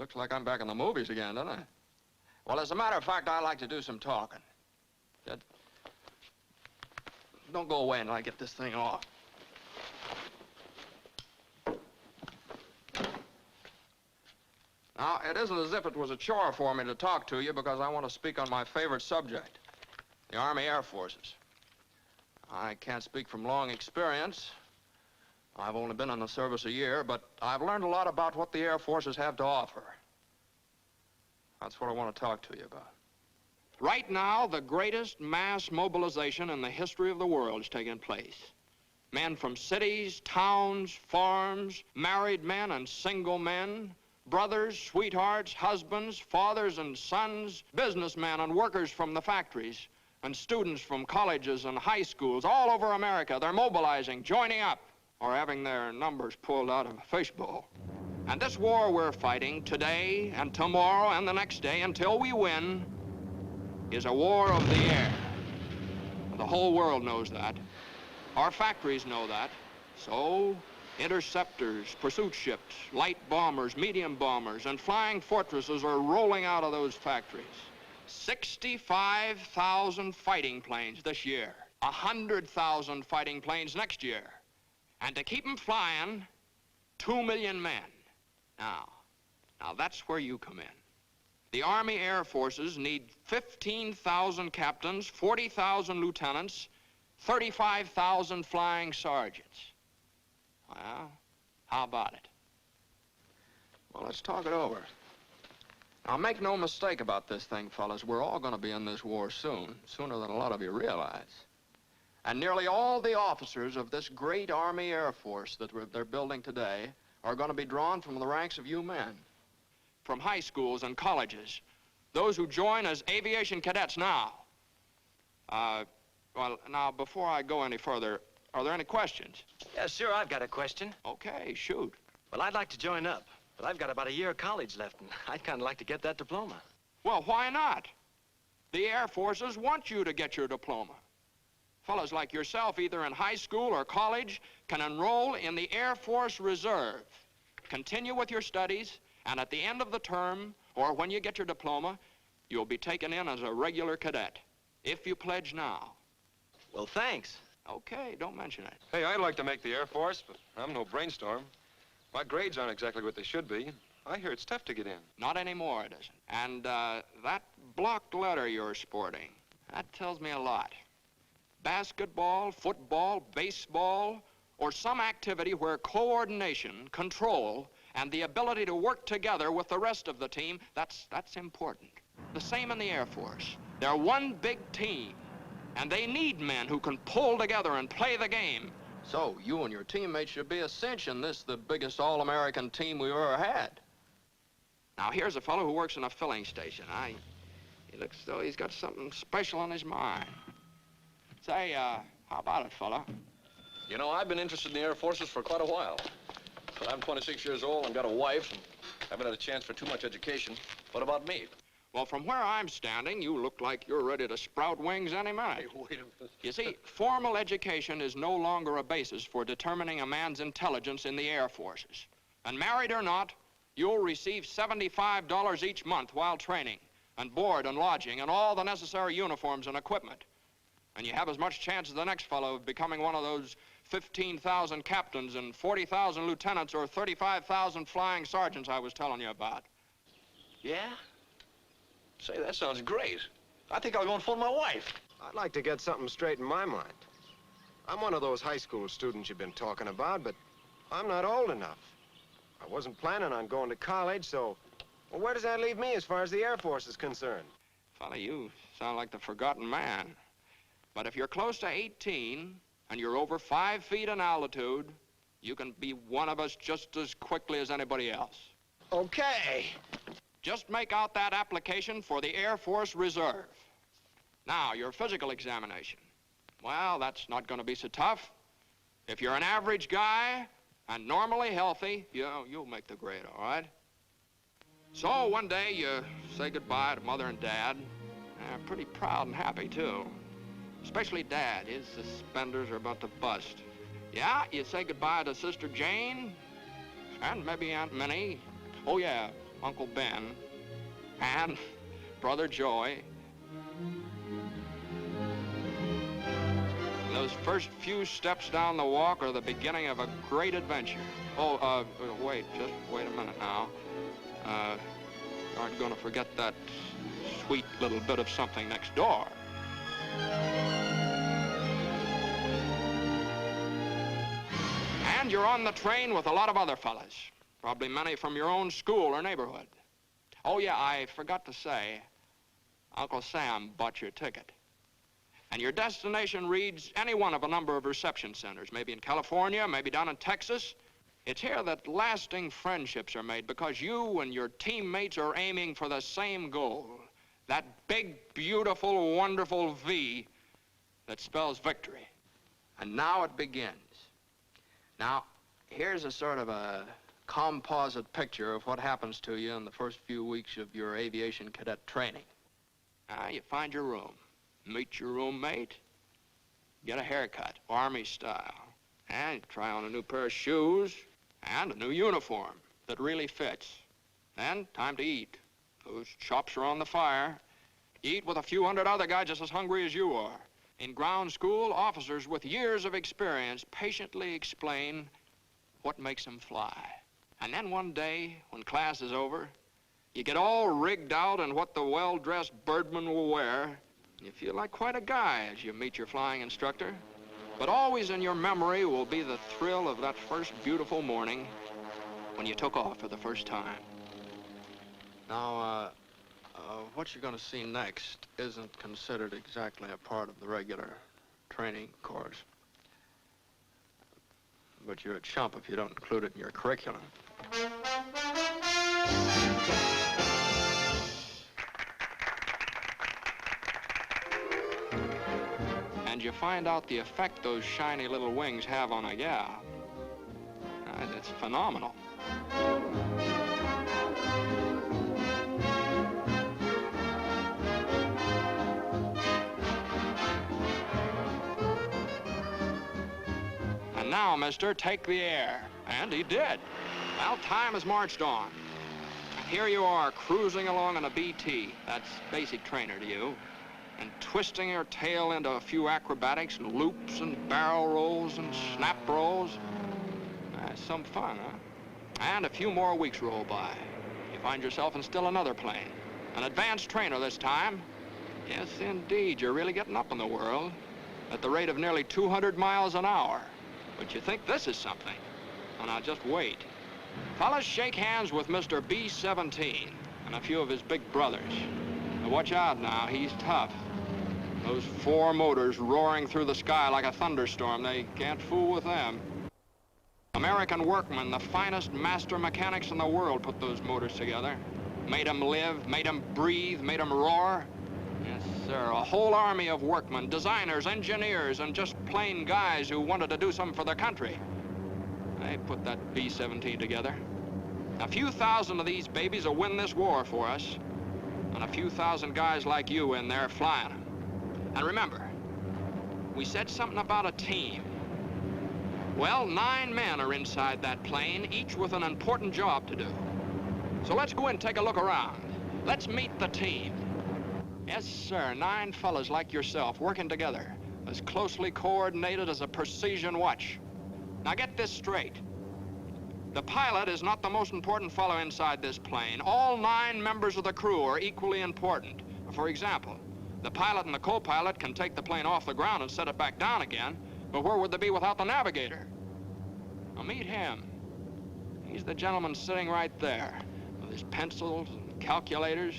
looks like I'm back in the movies again, doesn't it? Well, as a matter of fact, I like to do some talking. Don't go away until I get this thing off. Now, it isn't as if it was a chore for me to talk to you because I want to speak on my favorite subject, the Army Air Forces. I can't speak from long experience. I've only been in the service a year, but I've learned a lot about what the Air Forces have to offer. That's what I want to talk to you about. Right now, the greatest mass mobilization in the history of the world is taking place. Men from cities, towns, farms, married men and single men, brothers, sweethearts, husbands, fathers and sons, businessmen and workers from the factories, and students from colleges and high schools all over America. They're mobilizing, joining up, or having their numbers pulled out of a fishbowl. And this war we're fighting today and tomorrow and the next day until we win is a war of the air. The whole world knows that. Our factories know that. So, interceptors, pursuit ships, light bombers, medium bombers, and flying fortresses are rolling out of those factories. 65,000 fighting planes this year, 100,000 fighting planes next year. And to keep them flying, 2 million men. Now that's where you come in. The Army Air Forces need 15,000 captains, 40,000 lieutenants, 35,000 flying sergeants. Well, how about it? Well, let's talk it over. Now, make no mistake about this thing, fellas. We're all going to be in this war soon, sooner than a lot of you realize. And nearly all the officers of this great Army Air Force that they're building today are going to be drawn from the ranks of you men. From high schools and colleges. Those who join as aviation cadets now. Well, now, before I go any further, are there any questions? Yeah, sure, I've got a question. Okay, shoot. Well, I'd like to join up, but I've got about a year of college left, and I'd kind of like to get that diploma. Well, why not? The Air Forces want you to get your diploma. Fellas like yourself, either in high school or college, can enroll in the Air Force Reserve. Continue with your studies, and at the end of the term, or when you get your diploma, you'll be taken in as a regular cadet, if you pledge now. Well, thanks. Okay, don't mention it. Hey, I'd like to make the Air Force, but I'm no brainstorm. My grades aren't exactly what they should be. I hear it's tough to get in. Not anymore, it isn't. And that blocked letter you're sporting, that tells me a lot. Basketball, football, baseball, or some activity where coordination, control, and the ability to work together with the rest of the team, that's important. The same in the Air Force. They're one big team, and they need men who can pull together and play the game. So you and your teammates should be a cinch in this, the biggest all-American team we've ever had. Now, here's a fellow who works in a filling station. He looks as though he's got something special on his mind. Say, how about it, fella? You know, I've been interested in the Air Forces for quite a while. But I'm 26 years old and got a wife and haven't had a chance for too much education. What about me? Well, from where I'm standing, you look like you're ready to sprout wings any minute. Hey, wait a minute. You see, formal education is no longer a basis for determining a man's intelligence in the Air Forces. And married or not, you'll receive $75 each month while training, and board and lodging, and all the necessary uniforms and equipment. And you have as much chance as the next fellow of becoming one of those 15,000 captains and 40,000 lieutenants or 35,000 flying sergeants I was telling you about. Yeah? Say, that sounds great. I think I'll go and phone my wife. I'd like to get something straight in my mind. I'm one of those high school students you've been talking about, but I'm not old enough. I wasn't planning on going to college, so well, where does that leave me as far as the Air Force is concerned? Fella, you sound like the forgotten man. But if you're close to 18 and you're over 5 feet in altitude, you can be one of us just as quickly as anybody else. Okay. Just make out that application for the Air Force Reserve. Now, your physical examination. Well, that's not going to be so tough. If you're an average guy and normally healthy, you'll make the grade, all right? So one day you say goodbye to Mother and Dad. Pretty proud and happy, too. Especially Dad. His suspenders are about to bust. Yeah, you say goodbye to Sister Jane and maybe Aunt Minnie. Oh, yeah, Uncle Ben, and Brother Joey. Those first few steps down the walk are the beginning of a great adventure. Oh, wait, just wait a minute now. Aren't going to forget that sweet little bit of something next door. And you're on the train with a lot of other fellas, probably many from your own school or neighborhood. Oh, yeah, I forgot to say, Uncle Sam bought your ticket. And your destination reads any one of a number of reception centers, maybe in California, maybe down in Texas. It's here that lasting friendships are made because you and your teammates are aiming for the same goal, that big, beautiful, wonderful V that spells victory. And now it begins. Now, here's a sort of a composite picture of what happens to you in the first few weeks of your aviation cadet training. Now, you find your room. Meet your roommate, get a haircut, Army style, and try on a new pair of shoes and a new uniform that really fits. Then, time to eat. Those chops are on the fire. Eat with a few hundred other guys just as hungry as you are. In ground school, officers with years of experience patiently explain what makes them fly. And then one day, when class is over, you get all rigged out in what the well-dressed birdman will wear. You feel like quite a guy as you meet your flying instructor. But always in your memory will be the thrill of that first beautiful morning when you took off for the first time. Now, what you're going to see next isn't considered exactly a part of the regular training course. But you're a chump if you don't include it in your curriculum. And you find out the effect those shiny little wings have on a gal. It's phenomenal. And now, mister, take the air. And he did. Well, time has marched on. Here you are, cruising along in a BT. That's basic trainer to you. And twisting your tail into a few acrobatics and loops and barrel rolls and snap rolls. That's some fun, huh? And a few more weeks roll by. You find yourself in still another plane. An advanced trainer this time. Yes, indeed, you're really getting up in the world at the rate of nearly 200 miles an hour. But you think this is something. Well, now, just wait. Fellas, shake hands with Mr. B-17 and a few of his big brothers. Now, watch out now, he's tough. Those four motors roaring through the sky like a thunderstorm, they can't fool with them. American workmen, the finest master mechanics in the world, put those motors together. Made them live, made them breathe, made them roar. Yes, sir, a whole army of workmen, designers, engineers, and just plain guys who wanted to do something for their country. They put that B-17 together. A few thousand of these babies will win this war for us, and a few thousand guys like you in there flying them. And remember, we said something about a team. Well, 9 men are inside that plane, each with an important job to do. So let's go in and take a look around. Let's meet the team. Yes, sir, 9 fellas like yourself working together, as closely coordinated as a precision watch. Now get this straight. The pilot is not the most important fellow inside this plane. All 9 members of the crew are equally important. For example, the pilot and the co-pilot can take the plane off the ground and set it back down again, but where would they be without the navigator? Now meet him. He's the gentleman sitting right there with his pencils and calculators.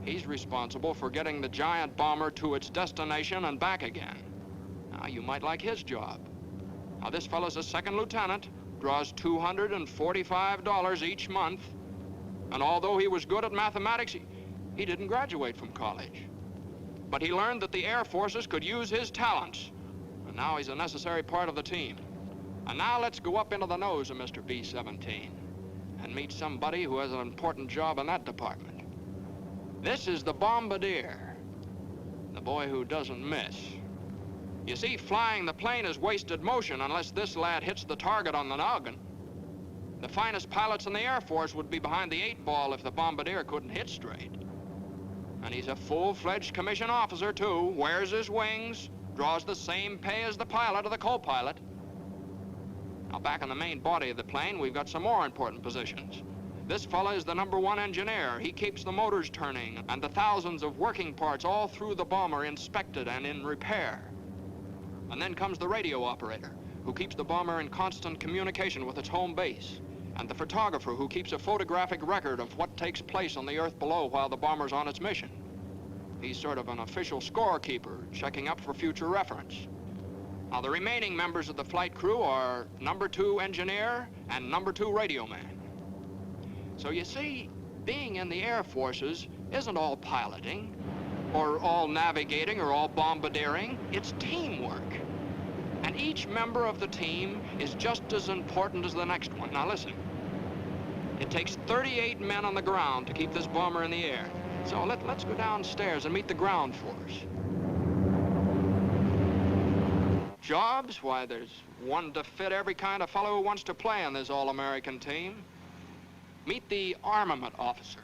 He's responsible for getting the giant bomber to its destination and back again. Now, you might like his job. Now, this fellow's a second lieutenant, draws $245 each month, and although he was good at mathematics, he didn't graduate from college. But he learned that the Air Forces could use his talents, and now he's a necessary part of the team. And now let's go up into the nose of Mr. B-17 and meet somebody who has an important job in that department. This is the bombardier, the boy who doesn't miss. You see, flying the plane is wasted motion unless this lad hits the target on the noggin. The finest pilots in the Air Force would be behind the 8-ball if the bombardier couldn't hit straight. And he's a full-fledged commissioned officer, too, wears his wings, draws the same pay as the pilot or the co-pilot. Now, back in the main body of the plane, we've got some more important positions. This fella is the #1 engineer. He keeps the motors turning and the thousands of working parts all through the bomber inspected and in repair. And then comes the radio operator, who keeps the bomber in constant communication with its home base, and the photographer who keeps a photographic record of what takes place on the earth below while the bomber's on its mission. He's sort of an official scorekeeper, checking up for future reference. Now, the remaining members of the flight crew are #2 engineer and #2 radio man. So you see, being in the Air Forces isn't all piloting, or all navigating, or all bombardiering. It's teamwork. And each member of the team is just as important as the next one. Now listen, it takes 38 men on the ground to keep this bomber in the air. So let's go downstairs and meet the ground force. Jobs? Why, there's one to fit every kind of fellow who wants to play on this all-American team. Meet the armament officer.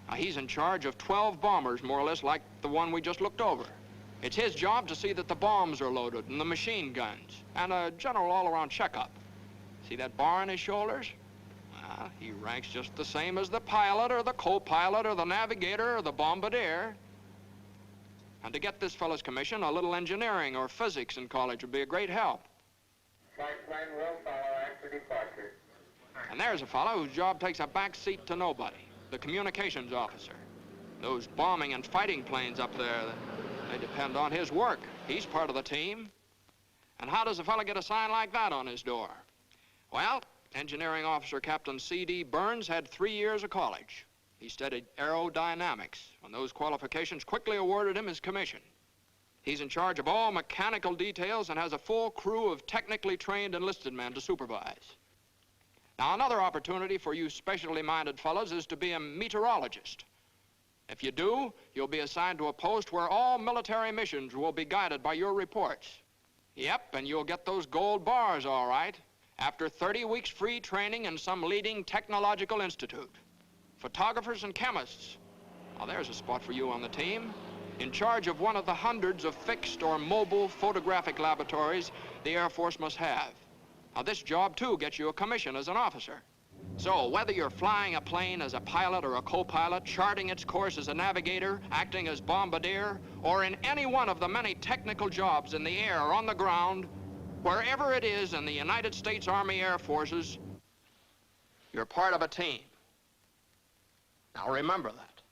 Now, he's in charge of 12 bombers, more or less like the one we just looked over. It's his job to see that the bombs are loaded and the machine guns, and a general all-around checkup. See that bar on his shoulders? Well, he ranks just the same as the pilot or the co-pilot or the navigator or the bombardier. And to get this fellow's commission, a little engineering or physics in college would be a great help. Flight plan will follow after departure. And there's a fellow whose job takes a back seat to nobody, the communications officer. Those bombing and fighting planes up there, they depend on his work. He's part of the team. And how does a fellow get a sign like that on his door? Well, engineering officer Captain C.D. Burns had 3 years of college. He studied aerodynamics, and those qualifications quickly awarded him his commission. He's in charge of all mechanical details and has a full crew of technically trained enlisted men to supervise. Now, another opportunity for you specially minded fellows is to be a meteorologist. If you do, you'll be assigned to a post where all military missions will be guided by your reports. Yep, and you'll get those gold bars, all right, after 30 weeks free training in some leading technological institute. Photographers and chemists. Now, there's a spot for you on the team. In charge of one of the hundreds of fixed or mobile photographic laboratories the Air Force must have. Now, this job, too, gets you a commission as an officer. So, whether you're flying a plane as a pilot or a co-pilot, charting its course as a navigator, acting as bombardier, or in any one of the many technical jobs in the air or on the ground, wherever it is in the United States Army Air Forces, you're part of a team. Now, remember that.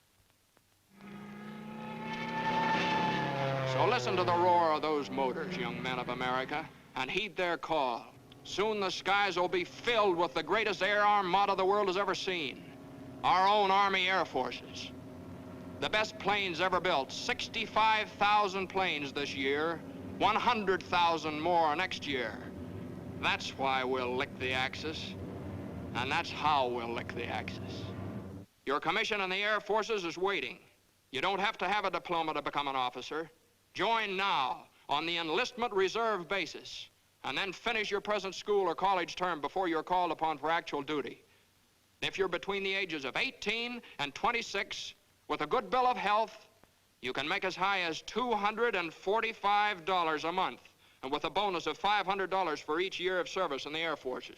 So listen to the roar of those motors, young men of America, and heed their call. Soon the skies will be filled with the greatest air armada the world has ever seen. Our own Army Air Forces. The best planes ever built, 65,000 planes this year, 100,000 more next year. That's why we'll lick the Axis, and that's how we'll lick the Axis. Your commission in the Air Forces is waiting. You don't have to have a diploma to become an officer. Join now on the enlistment reserve basis, and then finish your present school or college term before you're called upon for actual duty. If you're between the ages of 18 and 26, with a good bill of health, you can make as high as $245 a month, and with a bonus of $500 for each year of service in the Air Forces.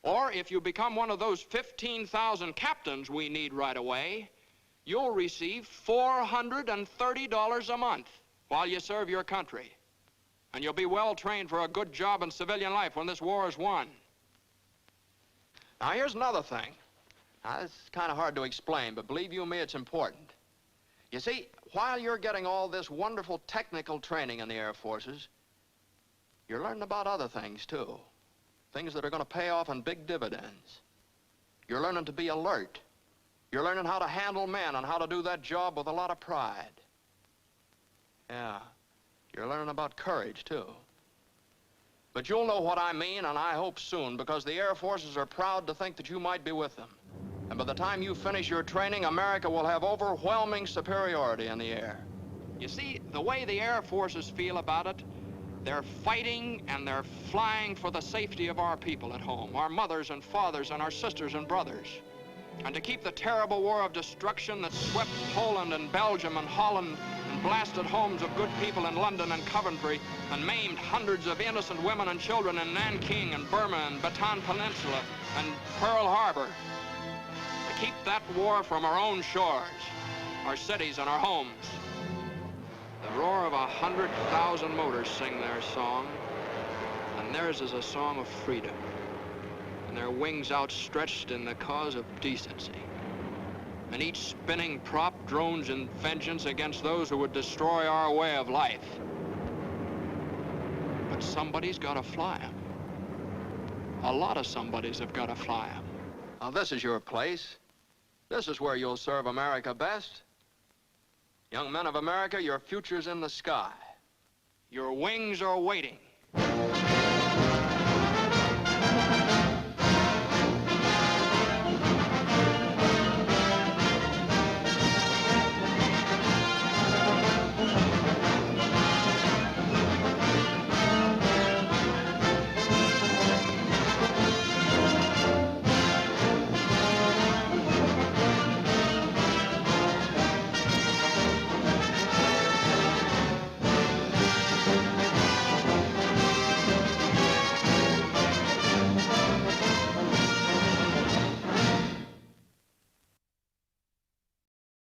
Or if you become one of those 15,000 captains we need right away, you'll receive $430 a month while you serve your country. And you'll be well trained for a good job in civilian life when this war is won. Now, here's another thing. Now, it's kind of hard to explain, but believe you me, it's important. You see, while you're getting all this wonderful technical training in the Air Forces, you're learning about other things, too. Things that are going to pay off in big dividends. You're learning to be alert. You're learning how to handle men and how to do that job with a lot of pride. Yeah. You're learning about courage, too. But you'll know what I mean, and I hope soon, because the Air Forces are proud to think that you might be with them. And by the time you finish your training, America will have overwhelming superiority in the air. You see, the way the Air Forces feel about it, They're fighting and they're flying for the safety of our people at home, our mothers and fathers and our sisters and brothers. And to keep the terrible war of destruction that swept Poland and Belgium and Holland and blasted homes of good people in London and Coventry and maimed hundreds of innocent women and children in Nanking and Burma and Bataan Peninsula and Pearl Harbor. To keep that war from our own shores, our cities and our homes. The roar of 100,000 motors sing their song, and theirs is a song of freedom, and their wings outstretched in the cause of decency. And each spinning prop drones in vengeance against those who would destroy our way of life. But somebody's got to fly 'em. A lot of somebodies have got to fly 'em. Now, this is your place. This is where you'll serve America best. Young men of America, your future's in the sky. Your wings are waiting.